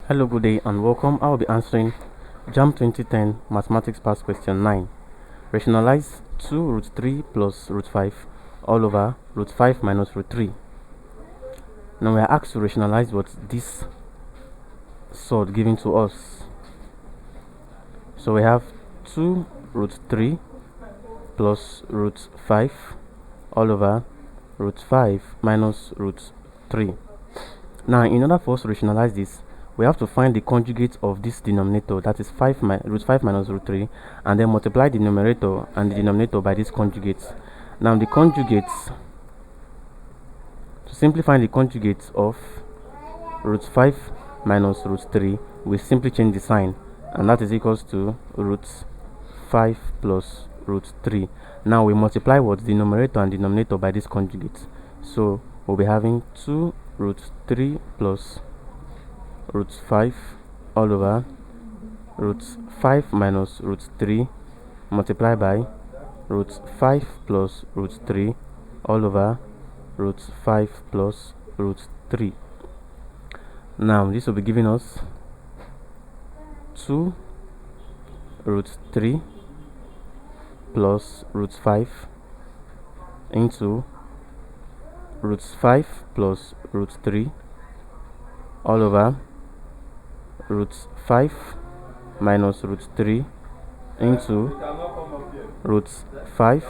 Hello, good day and welcome. I will be answering JAMB 2010 Mathematics Past Question 9. Rationalize 2 root 3 plus root 5 all over root 5 minus root 3. Now we are asked to rationalize what this sort given to us. So we have 2 root 3 plus root 5 all over root 5 minus root 3. Now in order for us to rationalize this, we have to find the conjugate of this denominator, that is root 5 minus root 3, and then multiply the numerator and the denominator by this conjugate. Now the conjugates, to simplify the conjugate of root 5 minus root 3, we simply change the sign, and that is equals to root 5 plus root 3. Now we multiply what the numerator and denominator by this conjugate, so we'll be having 2 root 3 plus root 5 all over root 5 minus root 3 multiplied by root 5 plus root 3 all over root 5 plus root 3. Now this will be giving us 2 root 3 plus root 5 into root 5 plus root 3 all over root 5 minus root 3 into root 5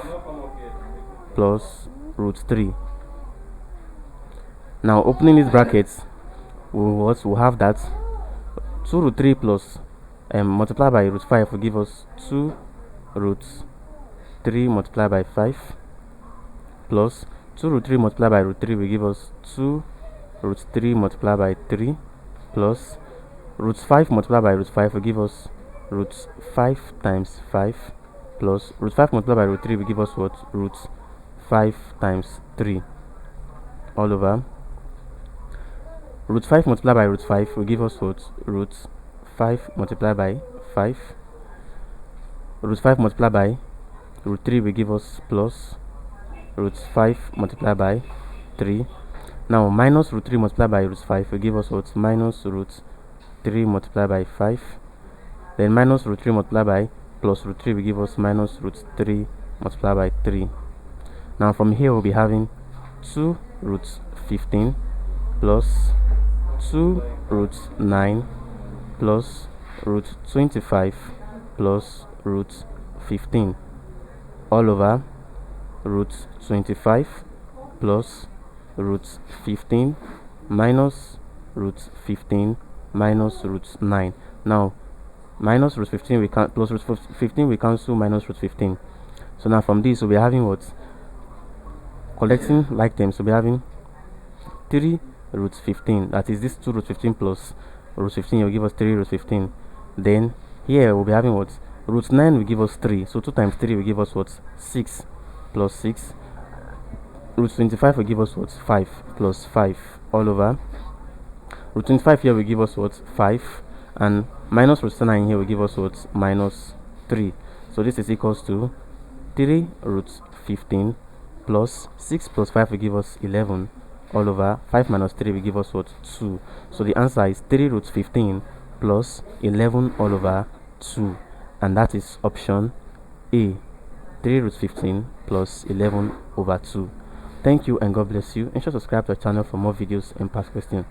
plus root 3. Now opening these brackets, we'll have that 2 root 3 plus multiplied by root 5 will give us 2 root 3 multiplied by 5 plus 2 root 3 multiplied by root 3 will give us 2 root 3 multiplied by 3 plus root 5 multiplied by root 5 will give us root 5 times 5 plus root 5 multiplied by root 3 will give us what? Root 5 times 3 all over root 5 multiplied by root 5 will give us what? Root 5 multiplied by 5. Root 5 multiplied by root 3 will give us plus root 5 multiplied by 3. Now minus root 3 multiplied by root 5 will give us what? Minus root 3 multiplied by 5. Then minus root 3 multiplied by plus root 3 will give us minus root 3 multiplied by 3. Now from here we'll be having 2 root 15 plus 2 root 9 plus root 25 plus root 15 all over root 25 plus root 15 minus root 15 minus root 9. Now minus root 15 we can plus root 15 we cancel minus root 15. So now from this we'll be having what? Collecting like terms, we'll be having 3 root 15, that is this 2 root 15 plus root 15 will give us 3 root 15. Then here we'll be having what? Root 9 will give us 3, so 2 times 3 will give us what? 6 plus 6. Root 25 will give us what? 5 plus 5 all over root 25 here will give us what? 5, and minus root 9 here will give us what? Minus 3. So this is equals to 3 root 15 plus 6 plus 5 will give us 11 all over 5 minus 3 will give us what? 2. So the answer is 3 root 15 plus 11 all over 2, and that is option A, 3 root 15 plus 11 over 2. Thank you and God bless you. Ensure to subscribe to our channel for more videos and past questions.